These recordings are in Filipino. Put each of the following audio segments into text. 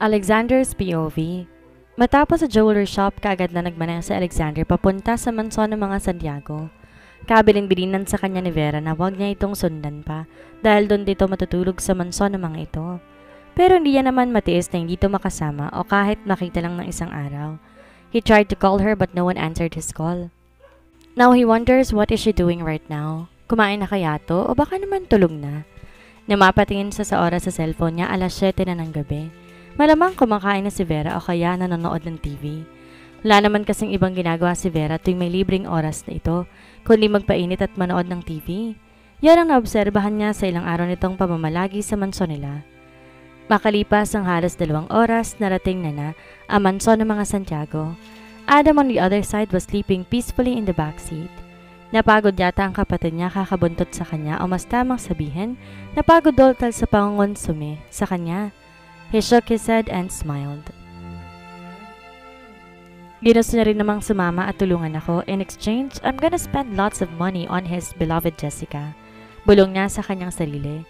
Alexander's POV. Matapos sa jewelry shop, kaagad na nagmaneho si Alexander papunta sa mansyon ng mga Santiago. Kabilin-bilinan sa kanya ni Vera na huwag niya itong sundan pa dahil doon dito matutulog sa mansyon ng mga ito. Pero hindi niya naman matiis na hindi ito makasama o kahit makita lang ng isang araw. He tried to call her but no one answered his call. Now he wonders what is she doing right now. Kumain na kaya to o baka naman tulog na? Namapatingin siya sa oras sa cellphone niya, alas 7 na ng gabi. Malamang kumakain na si Vera o kaya nanonood ng TV. Wala naman kasing ibang ginagawa si Vera tuwing may libreng oras na ito, kundi magpainit at manood ng TV. Yan ang naobserbahan niya sa ilang araw nitong pamamalagi sa mansyon nila. Makalipas ang halos 2 oras, narating na ang mansyon ng mga Santiago. Adam on the other side was sleeping peacefully in the backseat. Napagod yata ang kapatid niya kakabuntot sa kanya o mas tamang sabihin, napagod dahil sa pangonsume sa kanya. He shook his head and smiled. Ginusto niya rin namang sumama at tulungan ako. In exchange, I'm gonna spend lots of money on his beloved Jessica. Bulong niya sa kanyang sarili.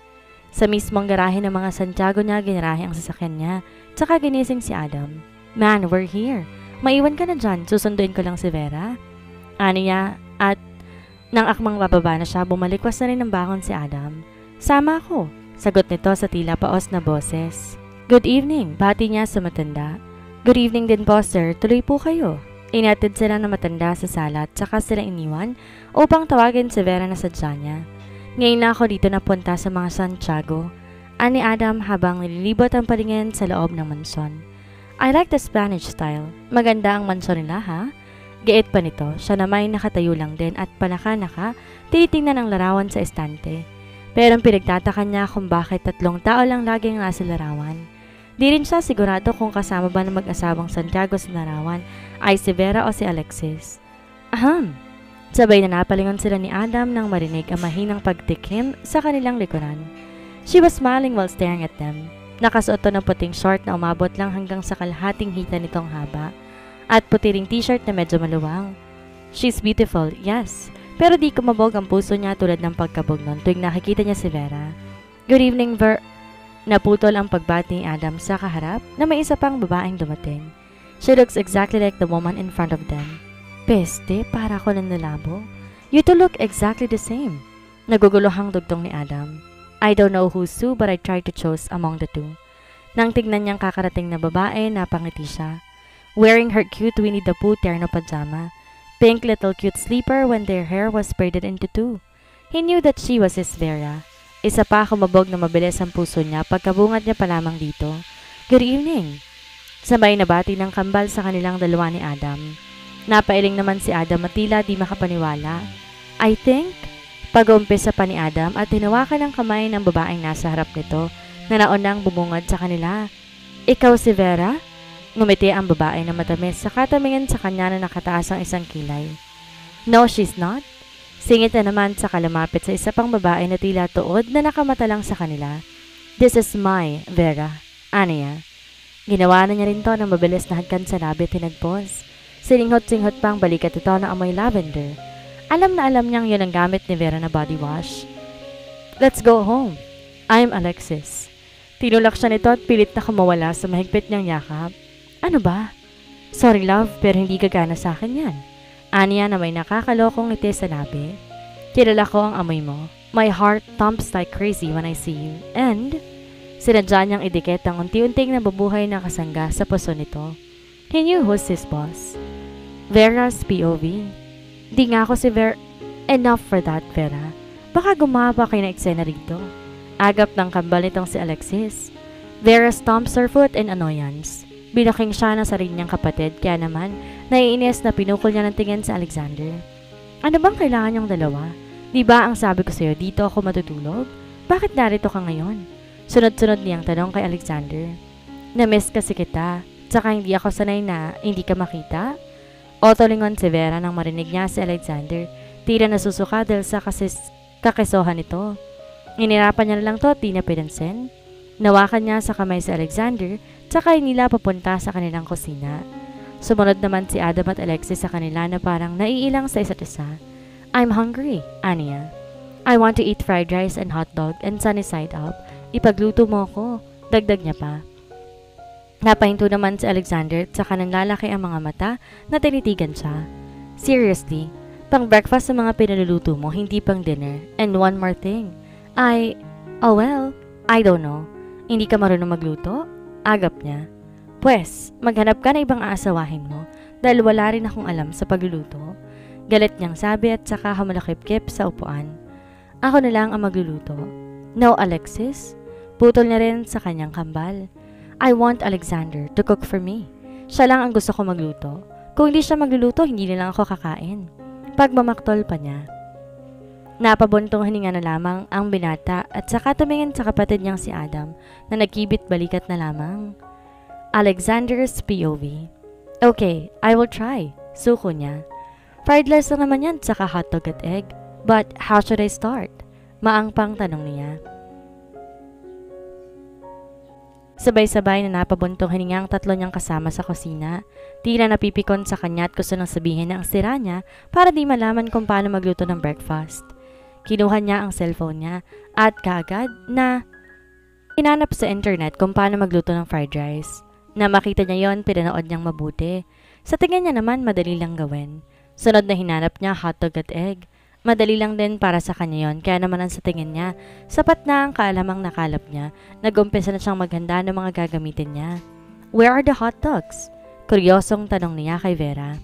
Sa mismong garahe ng mga Santiago niya, ginarahe ang sasakyan niya, tsaka ginising si Adam. Man, we're here. Maiwan ka na dyan, susunduin ko lang si Vera. Ani niya at nang akmang bababa na siya, bumalikwas na rin ng bakon si Adam. Sama ako, sagot nito sa tila paos na boses. Good evening, bati niya sa matanda. Good evening din po sir, tuloy po kayo. Inatid sila ng matanda sa sala at saka sila iniwan upang tawagin si Vera na sadya niya. Ngayon na ako dito napunta sa mga Santiago, ani Adam habang nililibot ang palingin sa loob ng mansyon. I like the Spanish style. Maganda ang mansyon nila ha? Giit pa nito, siya na may nakatayo lang din at panaka-naka, tinitingnan ang larawan sa estante. Pero ang pinagtataka niya kung bakit 3 tao lang laging nasa larawan. Di rin siya sigurado kung kasama ba ng mag-asawang Santiago sa larawan ay si Vera o si Alexis. Aham! Sabay na napalingon sila ni Adam nang marinig ang mahinang pagtikim sa kanilang likuran. She was smiling while staring at them. Nakasuot ng puting short na umabot lang hanggang sa kalahating hita nitong haba at puti ring t-shirt na medyo maluwang. She's beautiful, yes, pero di kumabog ang puso niya tulad ng pagkabog nun tuwing nakikita niya si Vera. Good evening, Naputol ang pagbati ni Adam sa kaharap na may isa pang babaeng dumating. She looks exactly like the woman in front of them. Peste, para ko ng nalabo. You two look exactly the same. Naguguluhang dugtong ni Adam. I don't know who's who but I tried to choose among the two. Nang tignan niyang kakarating na babae, napangiti siya. Wearing her cute Winnie the Pooh terno pajama, pink little cute sleeper when their hair was braided into 2. He knew that she was his Vera. Isa pa kumabog na mabilis ang puso niya pagkabungad niya pa lamang dito. Good evening! Sabay na bati ng kambal sa kanilang dalawa ni Adam. Napailing naman si Adam at tila di makapaniwala. I think, pag-umpisa pa ni Adam at hinawakan ng kamay ng babaeng nasa harap nito na naunang bumungad sa kanila. Ikaw si Vera? Ngumiti ang babae na matamis sa katamingin sa kanya na nakataas ang isang kilay. No, she's not. Singit na naman sa kalamapit sa isa pang babae na tila tuod na nakamata lang sa kanila. This is my Vera. Anya. Ginawa na niya rin to ng mabilis na hagkan sa labi tinagpos. Sininghot-singhot pang balikat ito na amoy lavender. Alam na alam niyang yun ang gamit ni Vera na body wash. Let's go home. I'm Alexis. Tinulak siya nito at pilit na kumawala sa mahigpit niyang yakap. Ano ba? Sorry love, pero hindi gagana sa akin yan. Anya na may nakakalokong ngiti sa labi. Kilala ko ang amoy mo. My heart thumps like crazy when I see you. And, sinadya niyang idikit ang unti-unting nabubuhay na kasangga sa puso nito. He knew who's his boss. Vera's POV. Di nga ako si Vera. Enough for that, Vera. Baka gumaba kayo na eksena rito. Agap ng kambal nitong si Alexis. Vera stomps her foot in annoyance. Binaking siya ng sarili niyang kapatid, kaya naman, naiinis na pinukol niya ng tingin sa Alexander. Ano bang kailangan niyong dalawa? Di ba ang sabi ko sa'yo, dito ako matutulog? Bakit narito ka ngayon? Sunod-sunod niyang tanong kay Alexander. Na-miss kasi kita, tsaka hindi ako sanay na hindi ka makita? Otolingon si Vera nang marinig niya si Alexander, tila nasusuka dahil sa kakisohan nito. Inirapan niya na lang to at di na pinansin. Nawakan niya sa kamay si Alexander, tsaka nila papunta sa kanilang kusina. Sumunod naman si Adam at Alexis sa kanila na parang naiilang sa isa't isa. I'm hungry, Anya. I want to eat fried rice and hot dog and sunny side up. Ipagluto mo ko. Dagdag niya pa. Napahinto naman si Alexander at saka nanlalaki ang mga mata na tinitigan siya. Seriously, pang breakfast sa mga pinaluluto mo, hindi pang dinner. And one more thing, oh well, I don't know. Hindi ka marunong magluto? Agap niya. Pwes, maghanap ka na ibang aasawahin mo dahil wala rin akong alam sa pagluluto. Galit niyang sabi at saka humalakip-kip sa upuan. Ako na lang ang magluluto. No, Alexis. Putol niya rin sa kanyang kambal. I want Alexander to cook for me. Siya lang ang gusto ko magluto. Kung hindi siya magluluto, hindi na lang ako kakain. Pagmamaktol pa niya. Napabuntong hininga na lamang ang binata at saka tumingin sa kapatid niyang si Adam na nagkibit balikat na lamang. Alexander's POV. Okay, I will try. Suko niya. Fried rice lang naman yan saka hotdog at egg. But how should I start? Maangpang tanong niya. Sabay-sabay na napabuntong hininga ang tatlo niyang kasama sa kusina. Tila napipikon sa kanya at gusto nang sabihin na ang sira niya para di malaman kung paano magluto ng breakfast. Kinuha niya ang cellphone niya at kaagad na hinanap sa internet kung paano magluto ng fried rice. Na makita niya yon, pinanood niyang mabuti. Sa tingin niya naman madali lang gawin. Sunod na hinanap niya hotdog at egg. Madali lang din para sa kanya yon, kaya naman ang sa tingin niya, sapat na ang kaalamang nakalap niya, nag-umpisa na siyang maghanda ng mga gagamitin niya. Where are the hot dogs? Kuryosong tanong niya kay Vera.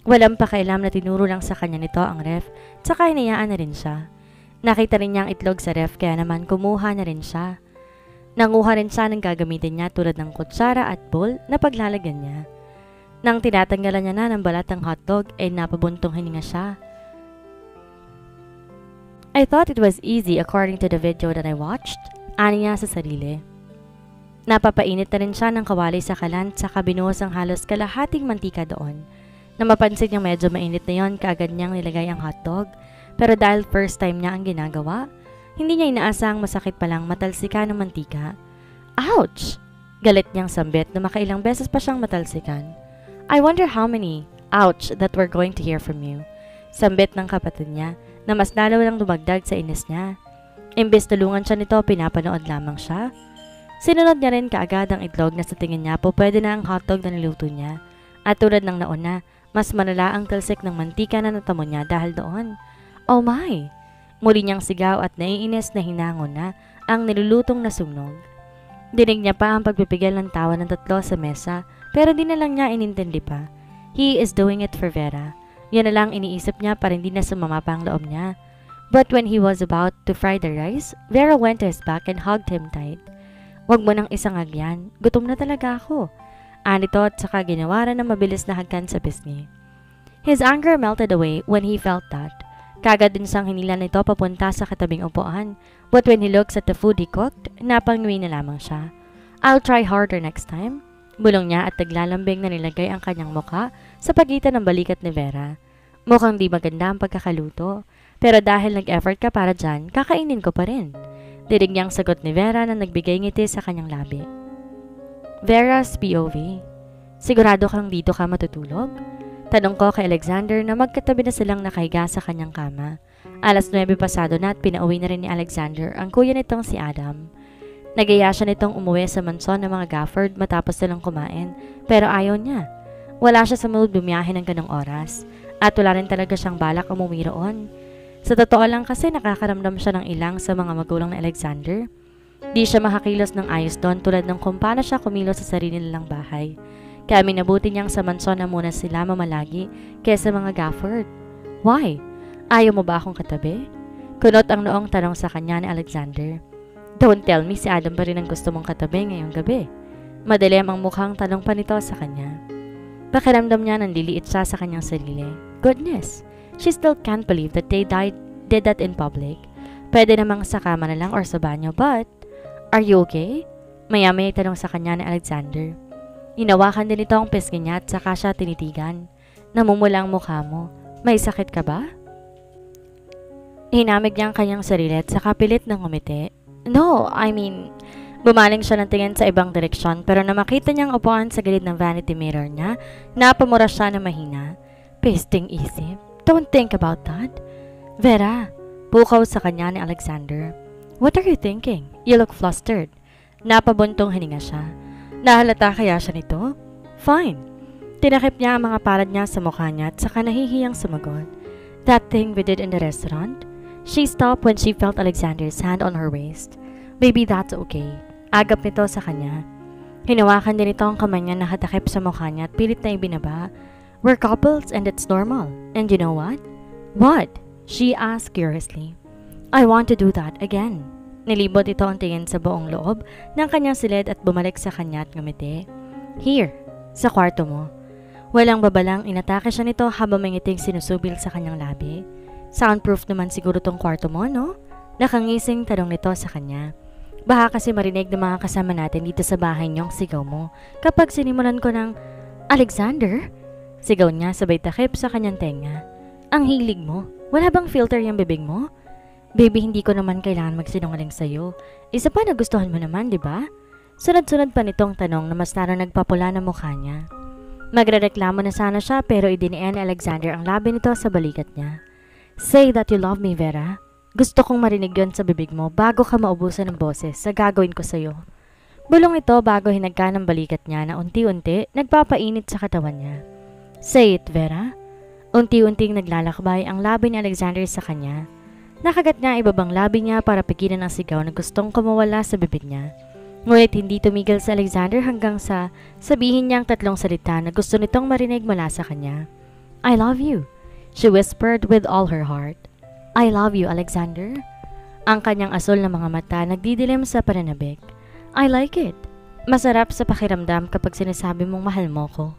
Walang pakialam na tinuro lang sa kanya nito ang ref, tsaka hinayaan na rin siya. Nakita rin niya ang itlog sa ref, kaya naman kumuha na rin siya. Nanguha rin siya ng gagamitin niya tulad ng kutsara at bowl na paglalagyan niya. Nang tinatanggalan niya na ng balat ng hotdog, ay napabuntong hininga siya. I thought it was easy according to the video that I watched, ani niya sa sarili. Napapainit na rin siya ng kawali sa kalan saka binuhos ang halos kalahating mantika doon. Na mapansin niyang medyo mainit na yon, kaagad niyang nilagay ang hotdog. Pero dahil first time niya ang ginagawa, hindi niya inaasang masakit palang matalsikan ng mantika. Ouch! Galit niyang sambit na makailang beses pa siyang matalsikan. I wonder how many ouch that we're going to hear from you. Sambit ng kapatid niya na mas lalo lang dumagdag sa inis niya. Imbes tulungan siya nito, pinapanood lamang siya. Sinunod niya rin kaagad ang itlog na sa tingin niya po pwede na ang hotdog na niluto niya. At tulad ng nauna, mas malala ang talsik ng mantika na natamo niya dahil doon. Oh my! Muli niyang sigaw at naiinis na hinangon na ang nilulutong nasunog. Dinig niya pa ang pagpipigil ng tawa ng tatlo sa mesa pero di na lang niya inintindi pa. He is doing it for Vera. Yan na lang iniisip niya para hindi na sumama pa ang loob niya. But when he was about to fry the rice, Vera went to his back and hugged him tight. Wag mo nang isangag yan, gutom na talaga ako. Anito at saka ginawaran ng mabilis na hagkan sa pisngi. His anger melted away when he felt that. Kagad din siyang hinila nito papunta sa katabing upuan. But when he looks at the food he cooked, napangwi na lamang siya. I'll try harder next time. Bulong niya at naglalambing na nilagay ang kanyang mukha sa pagitan ng balikat ni Vera. Mukhang di maganda ang pagkakaluto, pero dahil nag-effort ka para dyan, kakainin ko pa rin. Dinig niyang sagot ni Vera na nagbigay ngiti sa kanyang labi. Vera's POV. Sigurado kang dito ka matutulog? Tanong ko kay Alexander na magkatabi na silang nakahiga sa kanyang kama. 9:00 pasado na at pinauwi na rin ni Alexander ang kuya nitong si Adam. Nagaya siya nitong umuwi sa mansyon ng mga Gafford matapos silang kumain, pero ayaw niya. Wala siya sa mood bumiyahe ng ganong oras. At wala rin talaga siyang balak umuwi roon. Sa totoo lang kasi nakakaramdam siya ng ilang sa mga magulang na Alexander. Di siya makakilos ng ayos doon tulad ng kung paano siya kumilos sa sarili nilang bahay. Kaya minabuti niyang sa mansyon na muna sila mamalagi kesa mga Gafford. Why? Ayaw mo ba akong katabi? Kunot ang noong tanong sa kanya ni Alexander. Don't tell me si Adam pa rin ang gusto mong katabi ngayong gabi. Madilim ang mukhang tanong pa nito sa kanya. Pakiramdam niya nandiliit siya sa kanyang sarili. Goodness, she still can't believe that they did that in public. Pwede namang sa kama na lang or sa banyo, but are you okay? Maya-maya tanong sa kanya ni Alexander. Hinawakan din ito ang pisngi niya at saka siya tinitigan. Namumula ang mukha mo. May sakit ka ba? Hinamig niya ang kanyang sarili at saka pilit ng ngumiti. No, I mean... Bumaling siya ng tingin sa ibang direksyon pero na makita niyang upuan sa gilid ng vanity mirror niya, napamura siya na mahina. Pasting isip. Don't think about that. Vera, pukaw sa kanya ni Alexander. What are you thinking? You look flustered. Napabuntong hininga siya. Nahalata kaya siya nito? Fine. Tinakip niya ang mga palad niya sa mukha niya at saka nahihiyang sumagot. That thing we did in the restaurant? She stopped when she felt Alexander's hand on her waist. Maybe that's okay. Agap nito sa kanya. Hinawakan din ito ang kamay niya na nakatakip sa mukha niya at pilit na ibinaba. We're couples and it's normal. And you know what? What? She asked curiously. I want to do that again. Nilibot ito ang tingin sa buong loob ng kanyang silid at bumalik sa kanya at ngumiti. Here, sa kwarto mo. Walang babalang inatake siya nito habang may ngiting sinusubil sa kanyang labi. Soundproof naman siguro tong kwarto mo, no? Nakangising tanong nito sa kanya. Baka kasi marinig ng mga kasama natin dito sa bahay niyong sigaw mo kapag sinimulan ko ng, Alexander? Sigaw niya sabay takip sa kanyang tenga. Ang hilig mo? Wala bang filter yung bibig mo? Baby, hindi ko naman kailangan magsinungaling sa'yo. Isa pa nagustuhan mo naman, di ba? Sunod-sunod pa nitong tanong na mas lalo nagpapula ng mukha niya. Magrereklamo na sana siya pero idinian ni Alexander ang labi nito sa balikat niya. Say that you love me, Vera. Gusto kong marinig yon sa bibig mo bago ka maubusan ng boses sa gagawin ko sa'yo. Bulong ito bago hinagka ng balikat niya na unti-unti nagpapainit sa katawan niya. Say it, Vera. Unti-unting naglalakbay ang labi ni Alexander sa kanya. Nakagat niya ibabang labi niya para pigilan ang sigaw na gustong kumawala sa bibig niya. Ngunit hindi tumigil sa Alexander hanggang sa sabihin niya ang tatlong salita na gusto nitong marinig mula sa kanya. I love you, she whispered with all her heart. I love you, Alexander. Ang kanyang asul na mga mata nagdidilim sa pananabik. I like it. Masarap sa pakiramdam kapag sinasabi mong mahal mo ko.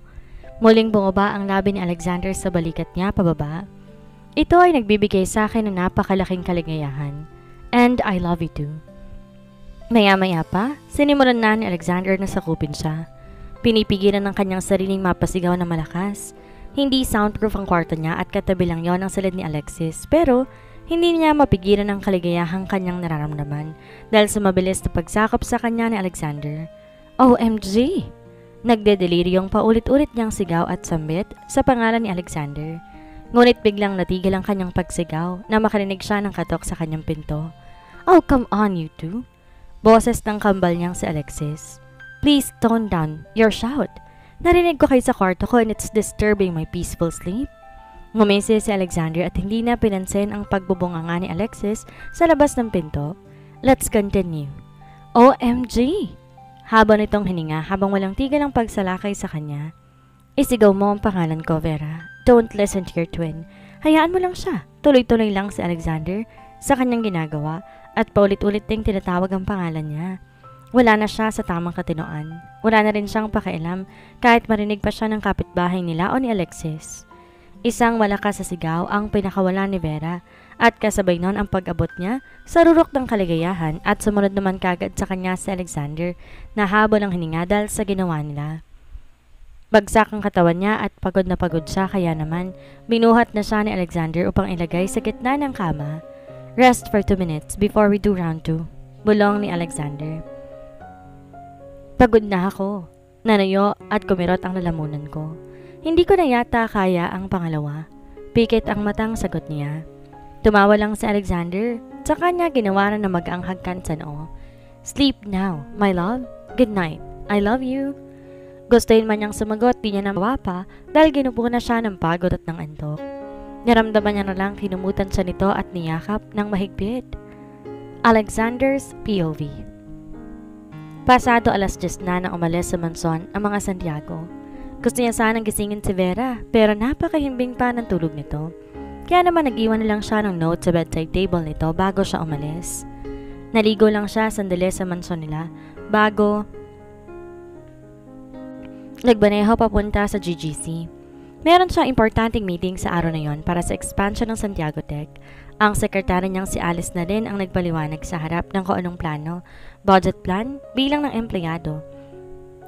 Muling bumaba ang labi ni Alexander sa balikat niya pababa. Ito ay nagbibigay sa akin ng napakalaking kaligayahan. And I love you too. Maya-maya pa, sinimulan na ni Alexander na sakupin siya. Pinipigilan ng kanyang sariling mapasigaw na malakas. Hindi soundproof ang kwarto niya at katabi lang yon ang silid ni Alexis. Pero hindi niya mapigilan ang kaligayahang kanyang nararamdaman dahil sa mabilis na pagsakop sa kanya ni Alexander. OMG! Nagdedeliryong paulit-ulit niyang sigaw at sambit sa pangalan ni Alexander. Ngunit biglang natigil ang kanyang pagsigaw na makarinig siya ng katok sa kanyang pinto. Oh, come on, you two. Boses ng kambal niyang si Alexis. Please tone down your shout. Narinig ko kayo sa kwarto ko and it's disturbing my peaceful sleep. Ngumisi si Alexander at hindi na pinansin ang pagbubunganga ni Alexis sa labas ng pinto. Let's continue. OMG! Habang itong hininga habang walang tigil ang pagsalakay sa kanya. Isigaw mo ang pangalan ko, Vera. Don't listen to your twin. Hayaan mo lang siya. Tuloy-tuloy lang si Alexander sa kanyang ginagawa at paulit-ulit ding tinatawag ang pangalan niya. Wala na siya sa tamang katinoan. Wala na rin siyang pakialam kahit marinig pa siya ng kapitbahay nila o ni Alexis. Isang malakas sa sigaw ang pinakawala ni Vera at kasabay nun ang pag-abot niya sa rurok ng kaligayahan at sumunod naman kagad sa kanya si Alexander na habol ang hininga dahil sa ginawa nila. Bagsak ang katawan niya at pagod na pagod siya kaya naman binuhat na siya ni Alexander upang ilagay sa gitna ng kama. Rest for 2 minutes before we do round 2. Bulong ni Alexander. Pagod na ako. Nanayo at kumirot ang lalamunan ko. Hindi ko na yata kaya ang pangalawa. Pikit ang matang sagot niya. Tumawa lang si Alexander. Sa kanya ginawaran na mag-anghag kan sa noo. Sleep now, my love. Good night. I love you. Gustuhin man niyang sumagot, di niya nawa pa dahil ginupo na siya ng pagod at ng antok. Naramdaman niya na lang kinumutan siya nito at niyakap ng mahigpit. Alexander's POV. Pasado 10:00 na nang umalis sa mansyon ang mga Santiago. Gusto niya sanang gisingin si Vera pero napakahimbing pa ng tulog nito. Kaya naman nag-iwan na lang siya ng note sa bedside table nito bago siya umalis. Naligo lang siya sandali sa mansyon nila bago nagbaneho papunta sa GGC. Meron siyang importanteng meeting sa araw na yon para sa expansion ng Santiago Tech. Ang sekretary niyang si Alice na rin ang nagpaliwanag sa harap ng kung anong plano, budget plan, bilang ng empleyado,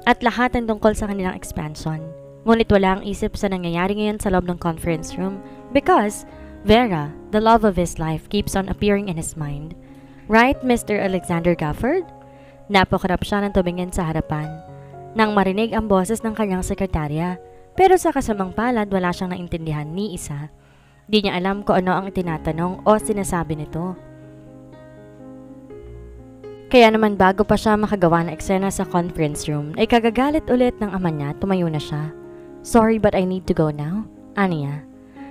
at lahat ng tungkol sa kanilang expansion. Ngunit wala ang isip sa nangyayari ngayon sa loob ng conference room because Vera, the love of his life, keeps on appearing in his mind. Right, Mr. Alexander Gafford? Napakarap siya ng tumingin sa harapan nang marinig ang boses ng kanyang sekretarya, pero sa kasamang palad wala siyang naintindihan ni isa. Di niya alam kung ano ang itinatanong o sinasabi nito. Kaya naman bago pa siya makagawa ng eksena sa conference room, ay kagagalit ulit ng ama niya, tumayo na siya. Sorry but I need to go now. Ano niya?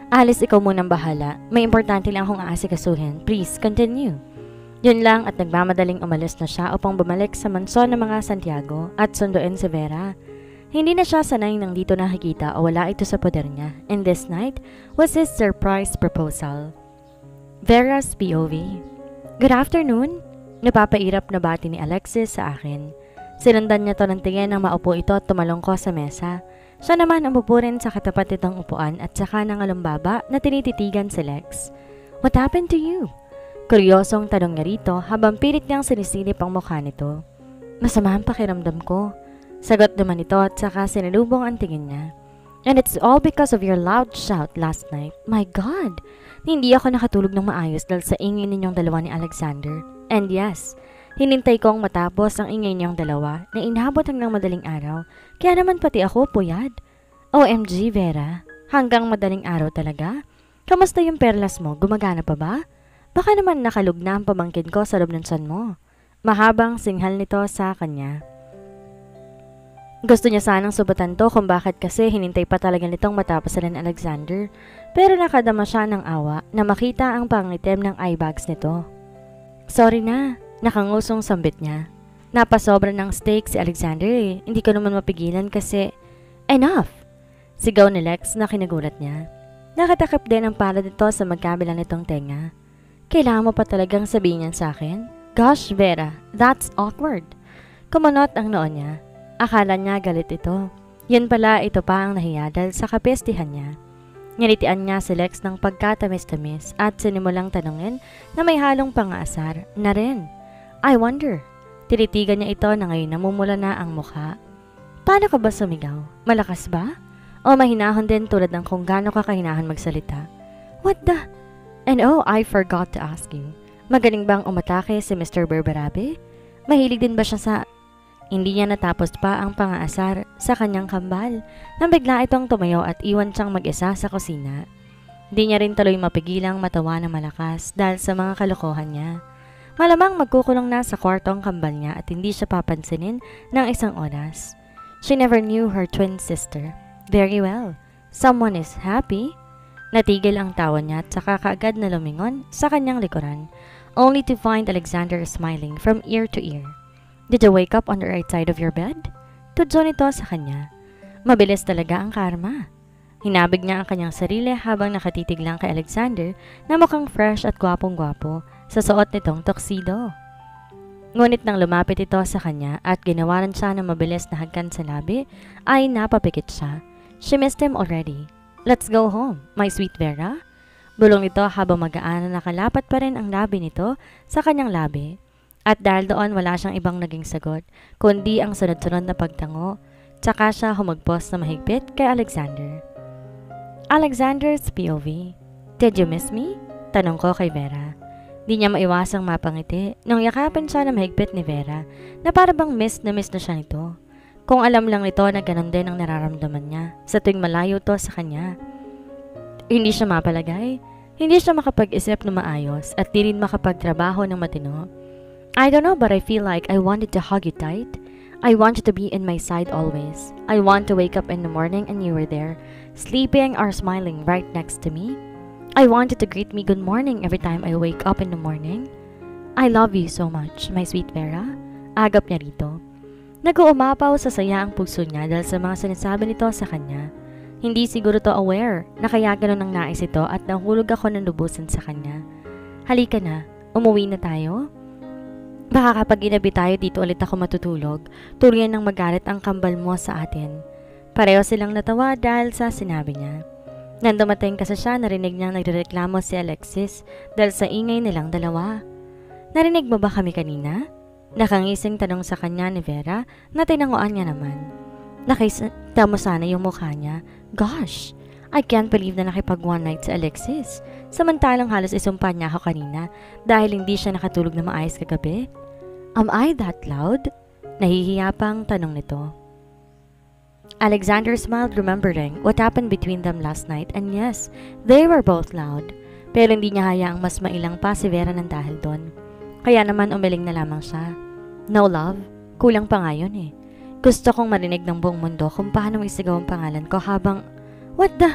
Alice, ikaw munang bahala. May importante lang akong aasikasuhin. Please, continue. Yun lang at nagmamadaling umalis na siya upang bumalik sa mansyon ng mga Santiago at sunduin si Vera. Hindi na siya sanay nang dito nakikita o wala ito sa poder niya. And this night was his surprise proposal. Vera's POV. Good afternoon. Napapairap na bati ni Alexis sa akin. Sinundan niya to ng tingin nang maupo ito at tumalongko sa mesa. Siya naman ang upo rin sa katapat nitong upuan at saka ng alumbaba na tinititigan si Lex. What happened to you? Kuryosong tanong niya rito habang pilit niyang sinisilip ang mukha nito. Masama ang pakiramdam ko. Sagot naman ito at saka sinalubong ang tingin niya. And it's all because of your loud shout last night. My God! Hindi ako nakatulog ng maayos dahil sa ingay ninyong dalawa ni Alexander. And yes, hinintay kong matapos ang ingay niyong dalawa na inabot hanggang madaling araw. Kaya naman pati ako puyad. OMG Vera, hanggang madaling araw talaga? Kamusta yung perlas mo? Gumagana pa ba? Baka naman nakalug na ang pamangkin ko sa loob ng tiyan mo. Mahabang singhal nito sa kanya. Gusto niya sanang subatan to kung bakit kasi hinintay pa talaga nitong matapos sila ni Alexander. Pero nakadama siya ng awa na makita ang pangitim ng eye bags nito. Sorry na, nakangusong sambit niya. Napasobra ng steak si Alexander eh. Hindi ko naman mapigilan kasi enough! Sigaw ni Lex na kinagulat niya. Nakatakip din ang palad nito sa magkabila nitong tenga. Kailangan mo pa talagang sabihin yan sa akin? Gosh Vera, that's awkward. Kumunot ang noon niya. Akala niya galit ito. Yan pala ito pa ang nahiya dahil sa kapestihan niya. Nilitian niya si Lex ng pagkatamis-tamis at sinimulang tanungin na may halong pangaasar na rin. I wonder. Tinitigan niya ito na ngayon namumula na ang mukha. Paano ka ba sumigaw? Malakas ba? O mahinahon din tulad ng kung gaano ka kahinahan magsalita? What the? And oh, I forgot to ask you. Magaling bang umatake si Mr. Berberabe? Mahilig din ba siya sa... Hindi niya natapos pa ang pangaasar sa kanyang kambal nang bigla itong tumayo at iwan siyang mag-isa sa kusina. Di niya rin tuloy mapigilang matawa ng malakas dahil sa mga kalokohan niya. Malamang magkukulong na sa kwarto ang kambal niya at hindi siya papansinin ng isang oras. She never knew her twin sister. Very well. Someone is happy. Natigil ang tawa niya at saka kaagad na lumingon sa kanyang likuran, only to find Alexander smiling from ear to ear. Did you wake up on the right side of your bed? Tudso nito sa kanya. Mabilis talaga ang karma. Hinabig niya ang kanyang sarili habang nakatitig lang kay Alexander na mukhang fresh at gwapong-gwapo sa suot nitong tuxedo. Ngunit nang lumapit ito sa kanya at ginawaran siya ng mabilis na hagkan sa labi, ay napapikit siya. She missed him already. Let's go home, my sweet Vera. Bulong nito habang magaan na nakalapat pa rin ang labi nito sa kanyang labi. At dahil doon wala siyang ibang naging sagot, kundi ang sunod-sunod na pagtango, tsaka siya humagpos na mahigpit kay Alexander. Alexander's POV. Did you miss me? Tanong ko kay Vera. Di niya maiwasang mapangiti nung yakapin siya na mahigpit ni Vera na para bang miss na siya nito. Kung alam lang nito na ganun din ang nararamdaman niya sa tuwing malayo to sa kanya. Hindi siya mapalagay, hindi siya makapag-isip na maayos at di rin makapagtrabaho ng matino. I don't know but I feel like I wanted to hug you tight. I want you to be in my side always. I want to wake up in the morning and you were there, sleeping or smiling right next to me. I want you to greet me good morning every time I wake up in the morning. I love you so much, my sweet Vera. Agap niya rito. Nag-uumapaw sa saya ang puso niya dahil sa mga sinasabi nito sa kanya. Hindi siguro to aware na kaya ganun ang nais ito at nahulog ako ng lubusan sa kanya. Halika na, umuwi na tayo. Baka kapag inabi tayo dito ulit ako matutulog, tuluyan ng magalit ang kambal mo sa atin. Pareho silang natawa dahil sa sinabi niya. Nang dumating kasi siya, narinig niyang nagrereklamo si Alexis dahil sa ingay nilang dalawa. Narinig mo ba kami kanina? Nakangising tanong sa kanya ni Vera na tinanguan niya naman. Nakita mo sana yung mukha niya. Gosh, I can't believe na nakipag one night si Alexis. Samantalang halos isumpa niya ako kanina dahil hindi siya nakatulog na maayos kagabi. Am I that loud? Nahihiya pang tanong nito. Alexander smiled remembering what happened between them last night and yes, they were both loud. Pero hindi niya hayaang mas mailang pa si Vera ng dahil doon. Kaya naman umiling na lamang siya. No love, kulang pa nga yun eh. Gusto kong marinig ng buong mundo kung paano mo isigaw ang pangalan ko habang... What the?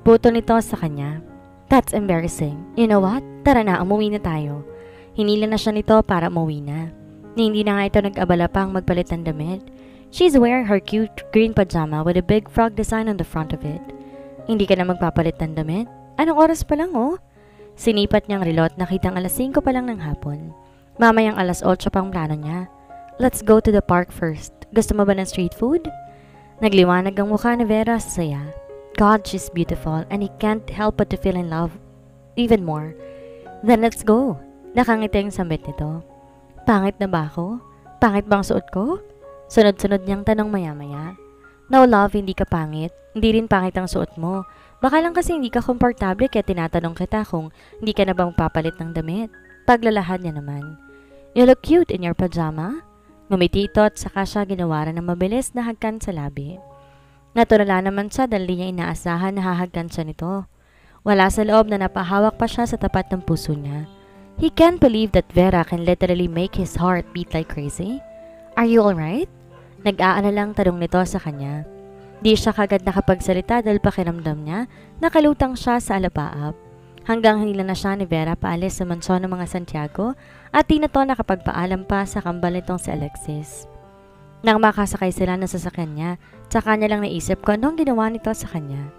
Buto nito sa kanya. That's embarrassing. You know what? Tara na, umuwi na tayo. Hinila na siya nito para umuwi na. Hindi na nga ito nag-abala pang magpalit ng damit. She's wearing her cute green pajama with a big frog design on the front of it. Hindi ka na magpapalit ng damit? Anong oras pa lang oh? Sinipat niyang relot, nakitang alas 5 pa lang ng hapon. Mamayang alas 8 pang plano niya. Let's go to the park first. Gusto mo ba ng street food? Nagliwanag ang mukha ni Vera sa saya. God, she's beautiful and he can't help but to feel in love even more. Then let's go. Nakangiti ang sambit nito. Pangit na ba ako? Pangit bang suot ko? Sunod-sunod niyang tanong maya-maya. No love, hindi ka pangit. Hindi rin pangit ang suot mo. Baka lang kasi hindi ka komportable kaya tinatanong kita kung hindi ka na bang papalit ng damit. Paglalahad niya naman. You look cute in your pajama. Ngumiti ito at saka siya ginawaran ng mabilis na hagkan sa labi. Naturala naman siya dahil niya inaasahan na hahagkan siya nito. Wala sa loob na napahawak pa siya sa tapat ng puso niya. He can't believe that Vera can literally make his heart beat like crazy. Are you alright? Nag-aalalang tanong nito sa kanya. Di siya kagad nakapagsalita dahil pakiramdam niya nakalutang siya sa alapaap. Hanggang hinila na siya ni Vera paalis sa mansyon ng mga Santiago at di na to nakapagpaalam pa sa kambal nitong si Alexis. Nang makasakay sila ng sasakyan niya, tsaka niya lang naisip ko anong ginawa nito sa kanya.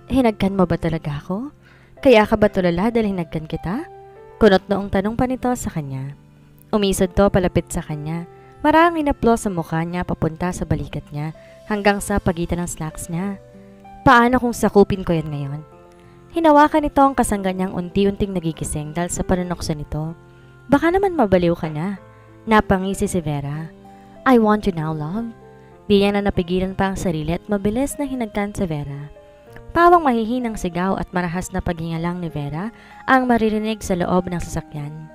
Hinagkan mo ba talaga ako? Kaya ka ba tulala dahil hinagkan kita? Kunot noong tanong pa nito sa kanya. Umisod to palapit sa kanya. Maraming inaplos sa mukha niya papunta sa balikat niya hanggang sa pagitan ng slacks niya. Paano kung sakupin ko yan ngayon? Hinawakan nito ang kasangga niyang unti-unting nagigising dahil sa panunokso nito. Baka naman mabaliw ka na. Napangisi si Vera. I want you now, love. Di niya na napigilan pa ang sarili at mabilis na hinagkan si Vera. Pawang mahihinang sigaw at marahas na paghinga lang ni Vera ang maririnig sa loob ng sasakyan.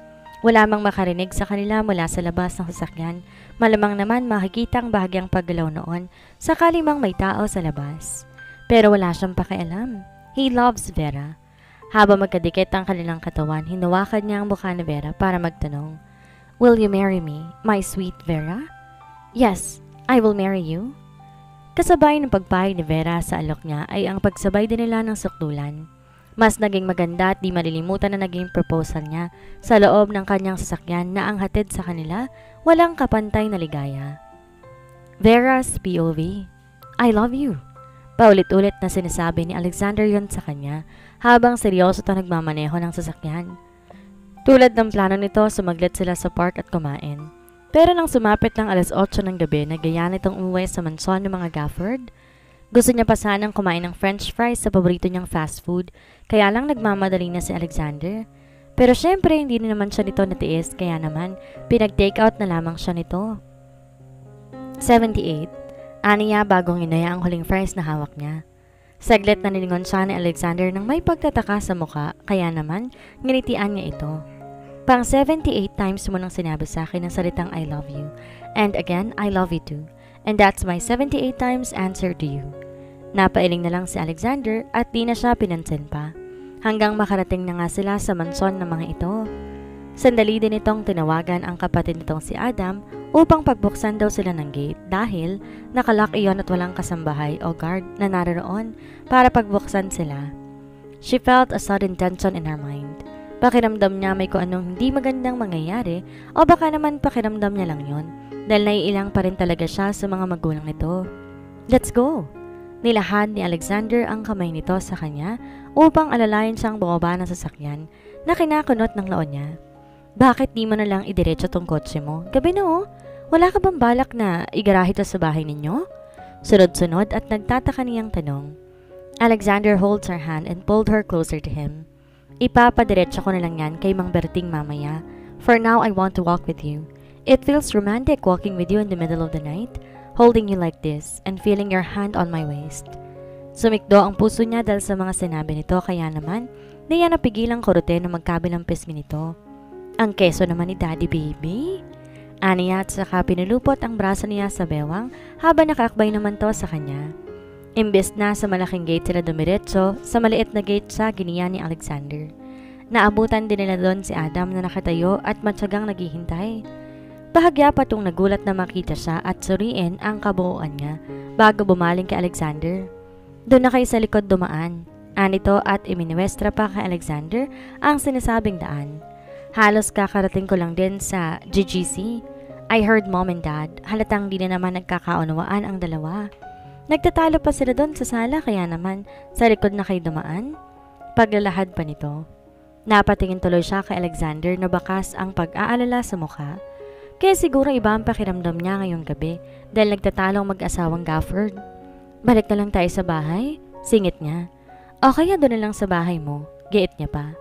Wala mang makarinig sa kanila mula sa labas ng sasakyan, malamang naman makikita ang bahagyang paggalaw noon sakali mang may tao sa labas. Pero wala siyang pakialam. He loves Vera. Habang magkadikit ang kanilang katawan, hinawakan niya ang mukha ni Vera para magtanong, Will you marry me, my sweet Vera? Yes, I will marry you. Kasabay ng pagpahig ni Vera sa alok niya ay ang pagsabay din nila ng sukdulan. Mas naging maganda at di malilimutan na naging proposal niya sa loob ng kanyang sasakyan na ang hatid sa kanila walang kapantay na ligaya. Vera's POV. I love you. Paulit-ulit na sinasabi ni Alexander yon sa kanya habang seryoso ito nagmamaneho ng sasakyan. Tulad ng plano nito, sumaglit sila sa park at kumain. Pero nang sumapit ng alas 8 ng gabi, nagaya nitong umuwi sa mansyon ng mga Gafford. Gusto niya pa sanang kumain ng french fries sa paborito niyang fast food, kaya lang nagmamadali na si Alexander. Pero syempre hindi naman siya nito natiis, kaya naman pinag-take out na lamang siya nito. 78. Aniya bagong inaya ang huling fries na hawak niya. Saglit na nilingon siya ni Alexander nang may pagtataka sa mukha, kaya naman nginitian niya ito. Pang 78 times mo nang sinabi sa akin ang salitang I love you. And again, I love you too. And that's my 78 times answer to you. Napailing na lang si Alexander at di na siya pinansin pa. Hanggang makarating na nga sila sa mansyon ng mga ito. Sandali din itong tinawagan ang kapatid nitong si Adam upang pagbuksan daw sila ng gate dahil nakalock iyon at walang kasambahay o guard na naroon para pagbuksan sila. She felt a sudden tension in her mind. Pakiramdam niya may kung anong hindi magandang mangyayari o baka naman pakiramdam niya lang yon dahil naiilang pa rin talaga siya sa mga magulang nito. Let's go! Nilahad ni Alexander ang kamay nito sa kanya upang alalayan siyang bumaba ng sasakyan na kinakunot ng noo niya. Bakit di mo na lang idiretso tong kotse mo? Gabi na oh. Wala ka bang balak na igarahe ito sa bahay ninyo? Sunod-sunod at nagtataka niyang tanong. Alexander holds her hand and pulled her closer to him. Ipapadiretso ko na lang yan kay Mang Berting mamaya. For now, I want to walk with you. It feels romantic walking with you in the middle of the night, holding you like this and feeling your hand on my waist. Sumikdo ang puso niya dahil sa mga sinabi nito kaya naman di niya napigilang kurutin na magkabilang pisngi nito. Ang keso naman ni Daddy Baby. Aniya at saka pinulupot ang braso niya sa bewang habang nakaakbay naman to sa kanya. Imbes na sa malaking gate sila dumiretso, sa maliit na gate sa giniya ni Alexander. Naabutan din nila doon si Adam na nakatayo at matyagang naghihintay. bahagya pa itong nagulat na makita siya at suriin ang kabuuan niya bago bumaling kay Alexander. Doon na kayo sa likod dumaan. Anito at iminiwestra pa kay Alexander ang sinasabing daan. Halos kakarating ko lang din sa GGC. I heard mom and dad. Halatang di na naman nagkakaunawaan ang dalawa. Nagtatalo pa sila doon sa sala kaya naman sa likod na kayo dumaan. Paglalahad pa nito. Napatingin tuloy siya kay Alexander na bakas ang pag-aalala sa mukha. Kaya siguro iba ang pakiramdam niya ngayong gabi dahil nagtatalong mag-asawang Gafford. Balik na lang tayo sa bahay? Singit niya. O kaya doon na lang sa bahay mo, giit niya pa.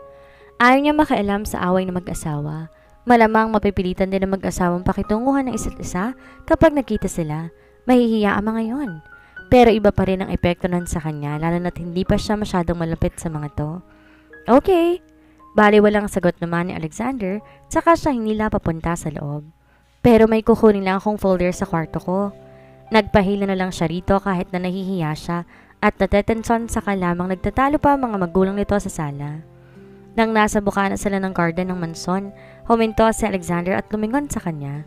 Ayaw niya makailam sa away ng mag-asawa. Malamang mapipilitan din ng mag-asawang pakitunguhan ng isa't isa kapag nakita sila. Mahihiya ang mga yon. Pero iba pa rin ang epekto nun sa kanya lalo na't hindi pa siya masyadong malapit sa mga to. Okay. Bali walang sagot naman ni Alexander tsaka siya hinila papunta sa loob. Pero may kukunin lang akong folder sa kwarto ko. Nagpahila na lang siya rito kahit na nahihiya siya at natetensyon saka lamang nagtatalo pa ang mga magulang nito sa sala. Nang nasa bukana sila ng garden ng manson, huminto si Alexander at lumingon sa kanya.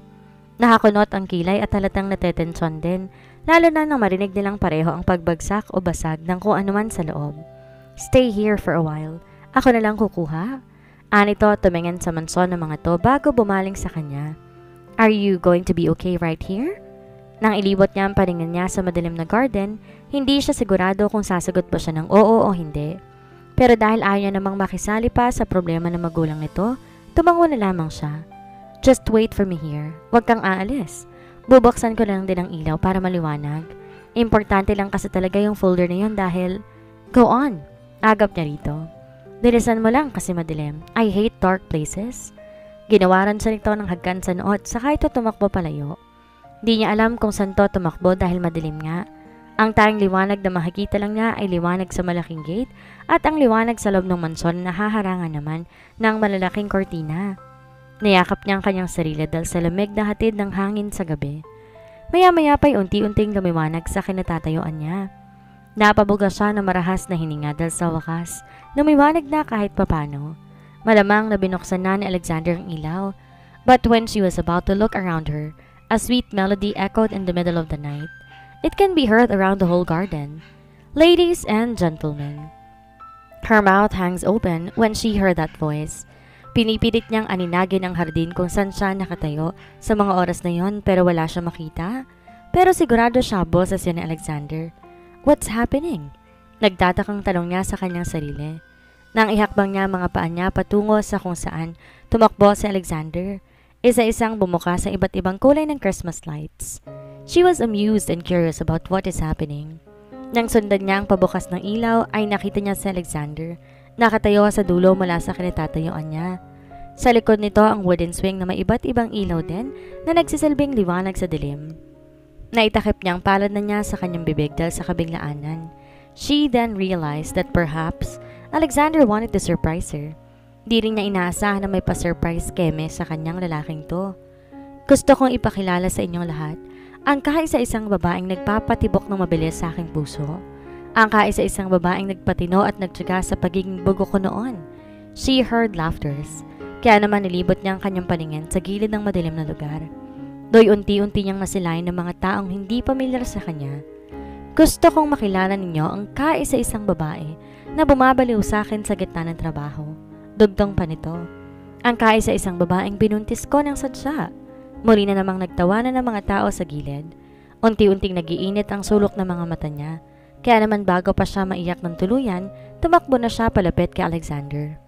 Nakakunot ang kilay at halatang natetensyon din, lalo na nang marinig nilang pareho ang pagbagsak o basag ng kung anuman sa loob. Stay here for a while. Ako na lang kukuha. Anito tumingin sa manson ng mga to bago bumaling sa kanya. Are you going to be okay right here? Nang ilibot niya ang paningin niya sa madilim na garden, hindi siya sigurado kung sasagot ba siya ng oo o hindi. Pero dahil ayaw niya namang makisali pa sa problema ng magulang nito, tumango na lamang siya. Just wait for me here. Huwag kang aalis. Bubuksan ko lang din ang ilaw para maliwanag. Importante lang kasi talaga yung folder na yun dahil... Go on. Agap niya rito. Dilisan mo lang kasi madilim. I hate dark places. Ginawaran siya nito ng hagkan sa noot saka ito tumakbo palayo. Di niya alam kung saan to tumakbo dahil madilim nga. Ang tanging liwanag na makikita lang niya ay liwanag sa malaking gate at ang liwanag sa loob ng manson na haharangan naman ng malalaking kortina. Niyakap niya ang kanyang sarili dahil sa lamig na hatid ng hangin sa gabi. Maya-maya pa'y unti-unting lumiwanag sa kinatatayuan niya. Napabuga siya na marahas na hininga dahil sa wakas, lumiwanag na kahit papano. Malamang na binuksan na ni Alexander ang ilaw, but when she was about to look around her, a sweet melody echoed in the middle of the night. It can be heard around the whole garden. Ladies and gentlemen. Her mouth hangs open when she heard that voice. Pinipilit niyang aninagin ang hardin kung saan siya nakatayo sa mga oras na yon pero wala siya makita. Pero sigurado siya boses yun ni Alexander. What's happening? Nagtatakang tanong niya sa kanyang sarili. Nang ihakbang niya mga paa niya patungo sa kung saan tumakbo si Alexander. Isa-isang bumuka sa iba't ibang kulay ng Christmas lights. She was amused and curious about what is happening. Nang sundan niya ang pabukas ng ilaw ay nakita niya si Alexander. Nakatayo sa dulo mula sa kinatatayuan niya. Sa likod nito ang wooden swing na may iba't ibang ilaw din na nagsisilbing liwanag sa dilim. Naitakip niya ang palad na niya sa kanyang bibig dahil sa kabiglaanan. She then realized that perhaps Alexander wanted to surprise her. Di rin niya inaasahan na may pa-surprise keme sa kanyang lalaking to. Gusto kong ipakilala sa inyong lahat ang kaisa-isang babaeng nagpapatibok ng mabilis sa aking puso. Ang kaisa-isang babaeng nagpatino at nagtyaga sa pagiging bugo ko noon. She heard laughters. Kaya naman nilibot niya ang kanyang paningin sa gilid ng madilim na lugar. Do'y unti-unti niyang nasilayan ng mga taong hindi pamilyar sa kanya. Gusto kong makilala ninyo ang kaisa-isang babae na bumabaliw sa akin sa gitna ng trabaho. Dugtong pa nito. Ang kaisa-isang babaeng binuntis ko ng sadya. Muli na namang nagtawanan ng mga tao sa gilid. Unti-unting nagiinit ang sulok ng mga mata niya. Kaya naman bago pa siya maiyak ng tuluyan, tumakbo na siya palapit kay Alexander.